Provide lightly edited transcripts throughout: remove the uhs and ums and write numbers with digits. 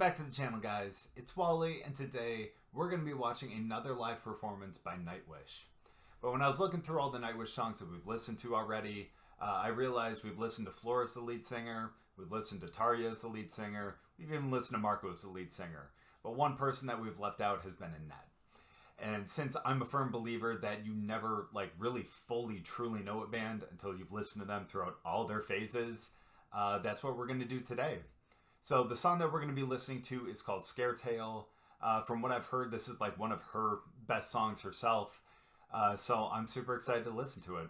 back to the channel, guys. It's Wally, and today we're going to be watching another live performance by Nightwish. But when I was looking through all the Nightwish songs that we've listened to already, I realized we've listened to Flora as the lead singer, we've listened to Tarja as the lead singer, we've even listened to Marco as the lead singer. But one person that we've left out has been Anette. And since I'm a firm believer that you never really fully truly know a band until you've listened to them throughout all their phases, that's what we're going to do today. So the song that we're going to be listening to is called Scaretale. From what I've heard, this is like one of her best songs herself. So I'm super excited to listen to it.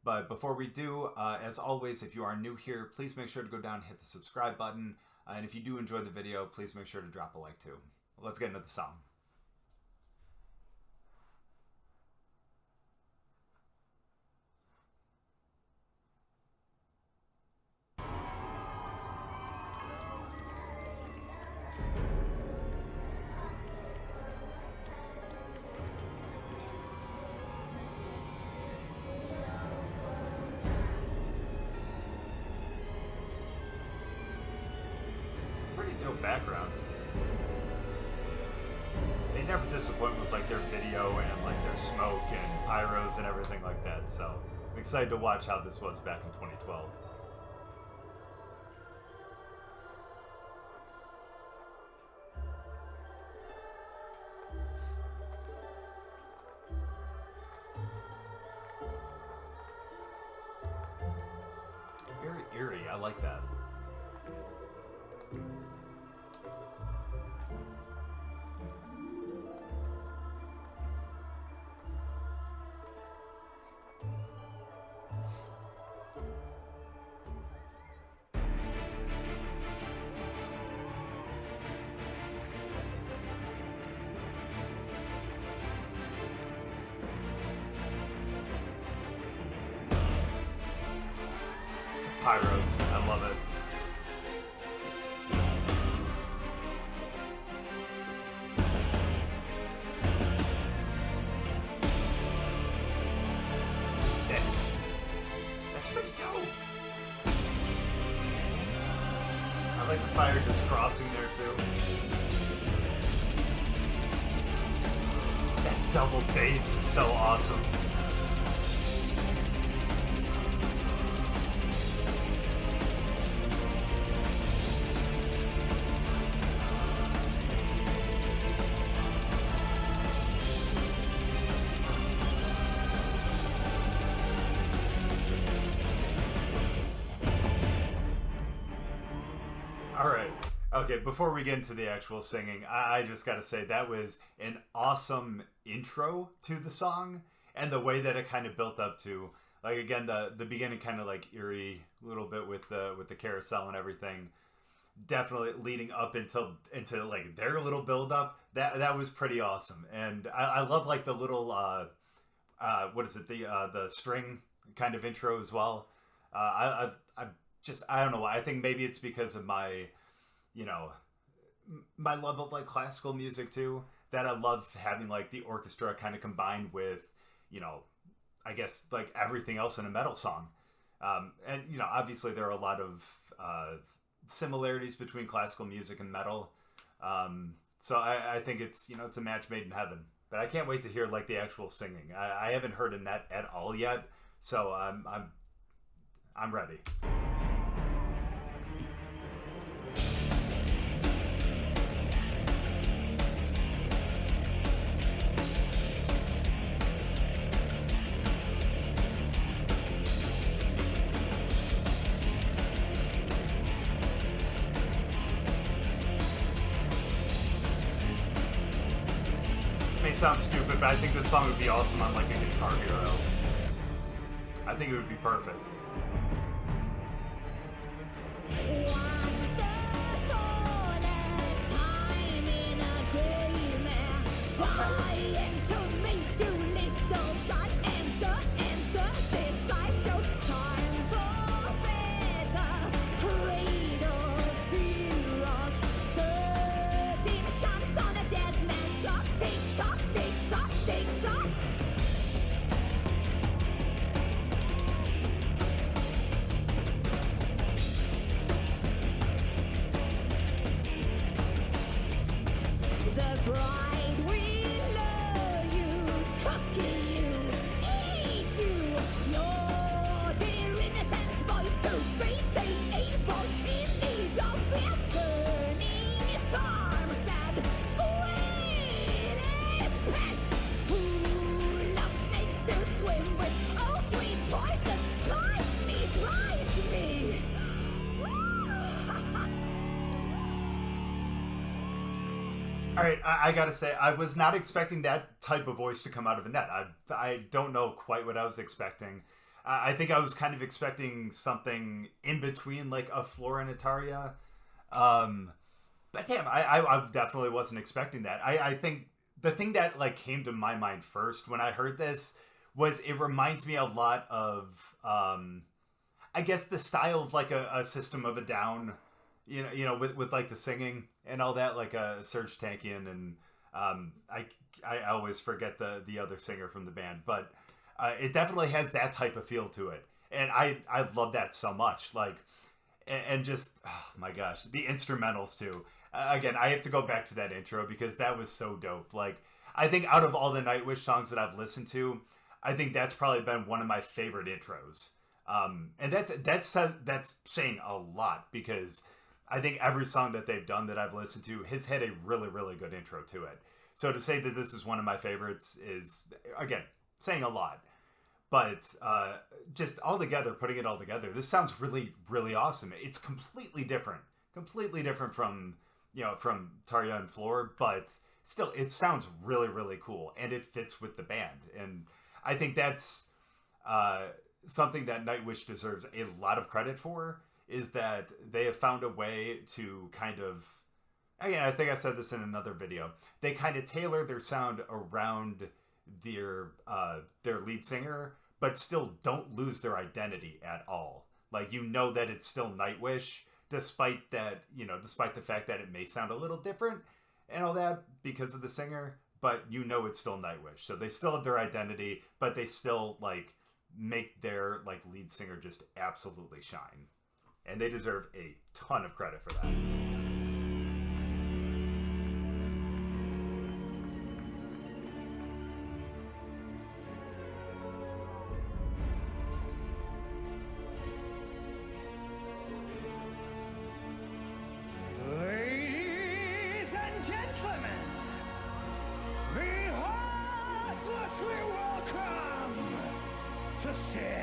But before we do, as always, if you are new here, please make sure to go down and hit the subscribe button. And if you do enjoy the video, please make sure to drop a like too. Let's get into the song. Background. They never disappoint with their video and their smoke and pyros and everything like that, so I'm excited to watch how this was back in 2012. Very eerie, I like that. Pyros, I love it. That's pretty dope. I like the fire just crossing there too. That double bass is so awesome. Alright, okay, before we get into the actual singing, I just gotta say that was an awesome intro to the song, and the way that it kind of built up to, again, the beginning kind of eerie, a little bit with the carousel and everything, definitely leading up into their little build up, that was pretty awesome, and I love the little, what is it, the string kind of intro as well. I don't know why. I think maybe it's because of my, my love of classical music too, that I love having the orchestra kind of combined with, I guess everything else in a metal song. And, obviously there are a lot of similarities between classical music and metal. So I think it's, it's a match made in heaven. But I can't wait to hear the actual singing. I haven't heard Anette at all yet, so I'm ready. May sound stupid, but I think this song would be awesome on a Guitar Hero. I think it would be perfect. All right, I gotta say, I was not expecting that type of voice to come out of Annette. I don't know quite what I was expecting. I think I was kind of expecting something in between, like a Flora and a Taria. But damn, I definitely wasn't expecting that. I think the thing that like came to my mind first when I heard this was it reminds me a lot of, I guess the style of like a System of a Down, with like the singing and all that, like a Serge Tankian and I always forget the other singer from the band, but it definitely has that type of feel to it, and I love that so much. Like, and just oh my gosh, the instrumentals too. Again, I have to go back to that intro because that was so dope. Like, I think out of all the Nightwish songs that I've listened to, I think that's probably been one of my favorite intros. And that's saying a lot because I think every song that they've done that I've listened to has had a really, really good intro to it. So to say that this is one of my favorites is, again, saying a lot. But just all together, putting it all together, this sounds really, really awesome. It's completely different from Tarja and Floor, but still, it sounds really, really cool, and it fits with the band. And I think that's something that Nightwish deserves a lot of credit for, is that they have found a way to kind of, again, I think I said this in another video, they kind of tailor their sound around their lead singer, but still don't lose their identity at all. Like, that it's still Nightwish, despite the fact that it may sound a little different and all that because of the singer, but it's still Nightwish. So they still have their identity, but they still like make their like lead singer just absolutely shine. And they deserve a ton of credit for that. Gentlemen, be heartlessly welcome to Sacred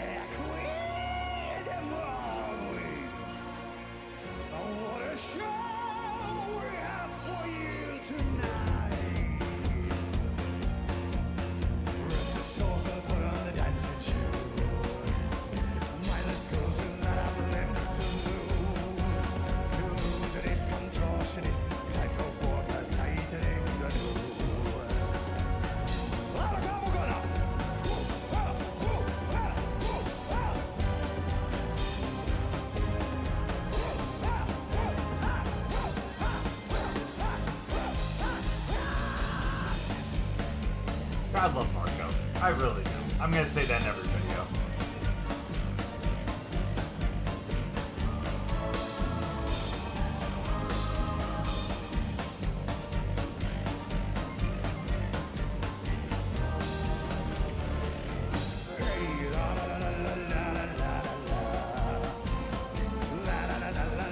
Morgue. What a show we have for you tonight. Restless souls will put on the dancing shoes. Mindless girls will not have limbs to lose. Illusionist, contortionist, tightrope walkers, tightening the noose. I love Marco. I really do. I'm going to say that in every video.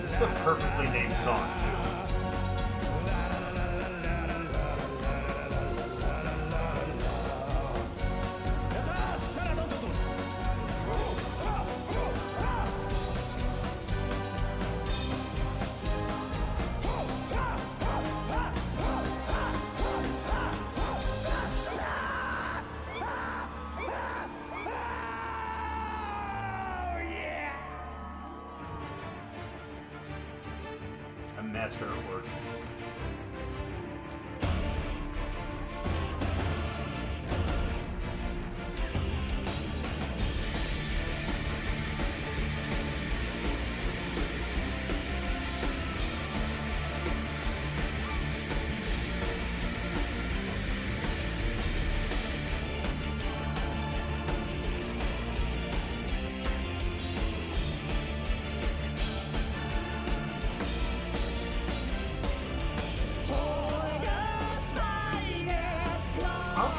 This is a perfectly named song, too. Master at work.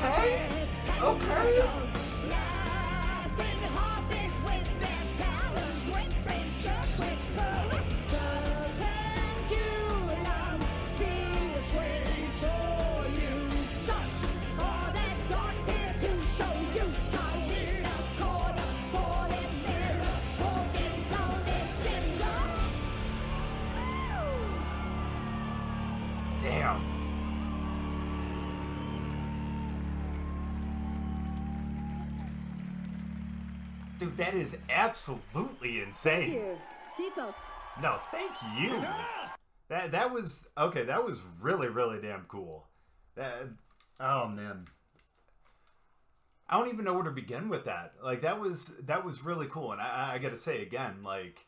Okay. Damn. Dude, that is absolutely insane. Thank you. Kitos. No, thank you. That was okay. That was really, really damn cool. Oh man, I don't even know where to begin with that. Like that was really cool. And I got to say again, like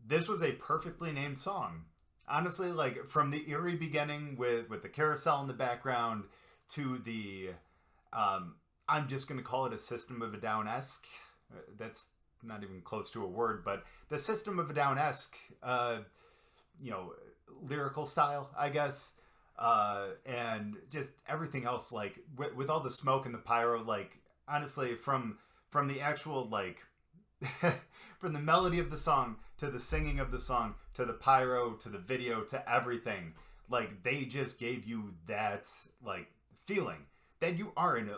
this was a perfectly named song. Honestly, like from the eerie beginning with the carousel in the background to the I'm just gonna call it a System of a Down-esque. That's not even close to a word, but the System of a Down-esque, lyrical style, I guess, and just everything else, like with all the smoke and the pyro, like honestly, from the actual like, from the melody of the song to the singing of the song to the pyro to the video to everything, like they just gave you that like feeling that you are in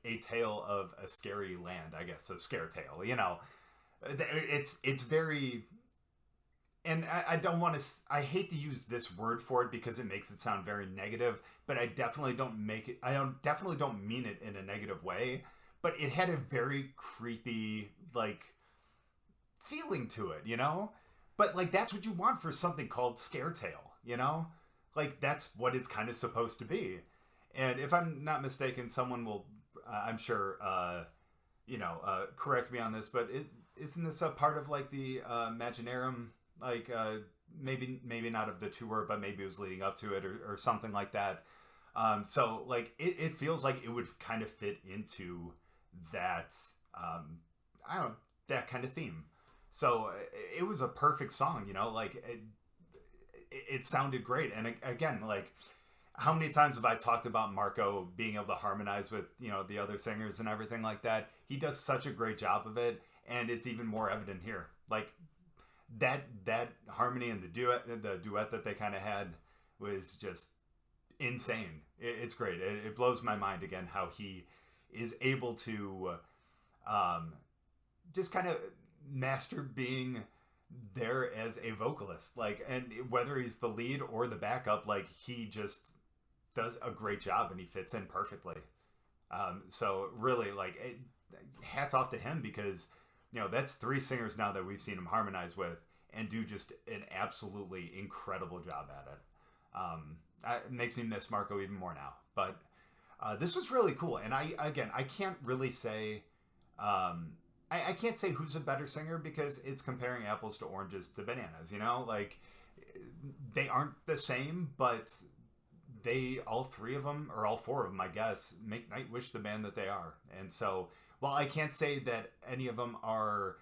a tale of a scary land, I guess. So Scaretale, it's very, and I don't want to, I hate to use this word for it because it makes it sound very negative, but I definitely don't mean it in a negative way, but it had a very creepy, like, feeling to it, But, like, that's what you want for something called Scaretale, Like, that's what it's kind of supposed to be. And if I'm not mistaken, someone will, I'm sure, correct me on this, but isn't this a part of, like, the Imaginarium? Like, maybe not of the tour, but maybe it was leading up to it or something like that. So, like, it feels like it would kind of fit into that, I don't know, that kind of theme. So, it was a perfect song, like, it sounded great. And again, like, how many times have I talked about Marco being able to harmonize with, the other singers and everything like that? He does such a great job of it, and it's even more evident here. Like, that harmony and the duet that they kind of had was just insane. It's great. It blows my mind again how he is able to just kind of master being there as a vocalist, like, and whether he's the lead or the backup, like he just does a great job and he fits in perfectly. So really, like, hats off to him because that's 3 singers now that we've seen him harmonize with and do just an absolutely incredible job at it. It makes me miss Marco even more now, but this was really cool. And I can't really say I can't say who's a better singer because it's comparing apples to oranges to bananas, like they aren't the same, but all 3 of them, or all 4 of them, I guess, make Nightwish the band that they are. And so while I can't say that any of them are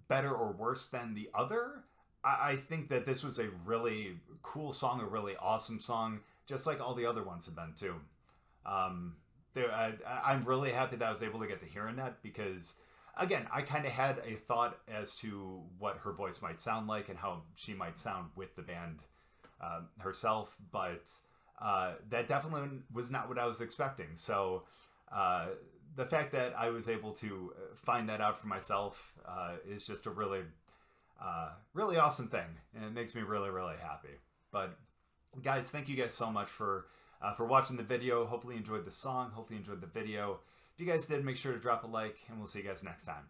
better or worse than the other, I think that this was a really cool song, a really awesome song, just like all the other ones have been too. I'm really happy that I was able to get to hear Anette because, again, I kind of had a thought as to what her voice might sound like and how she might sound with the band herself, but that definitely was not what I was expecting. So the fact that I was able to find that out for myself is just a really, really awesome thing, and it makes me really, really happy. But guys, thank you guys so much for watching the video. Hopefully you enjoyed the song. Hopefully you enjoyed the video. If you guys did, make sure to drop a like, and we'll see you guys next time.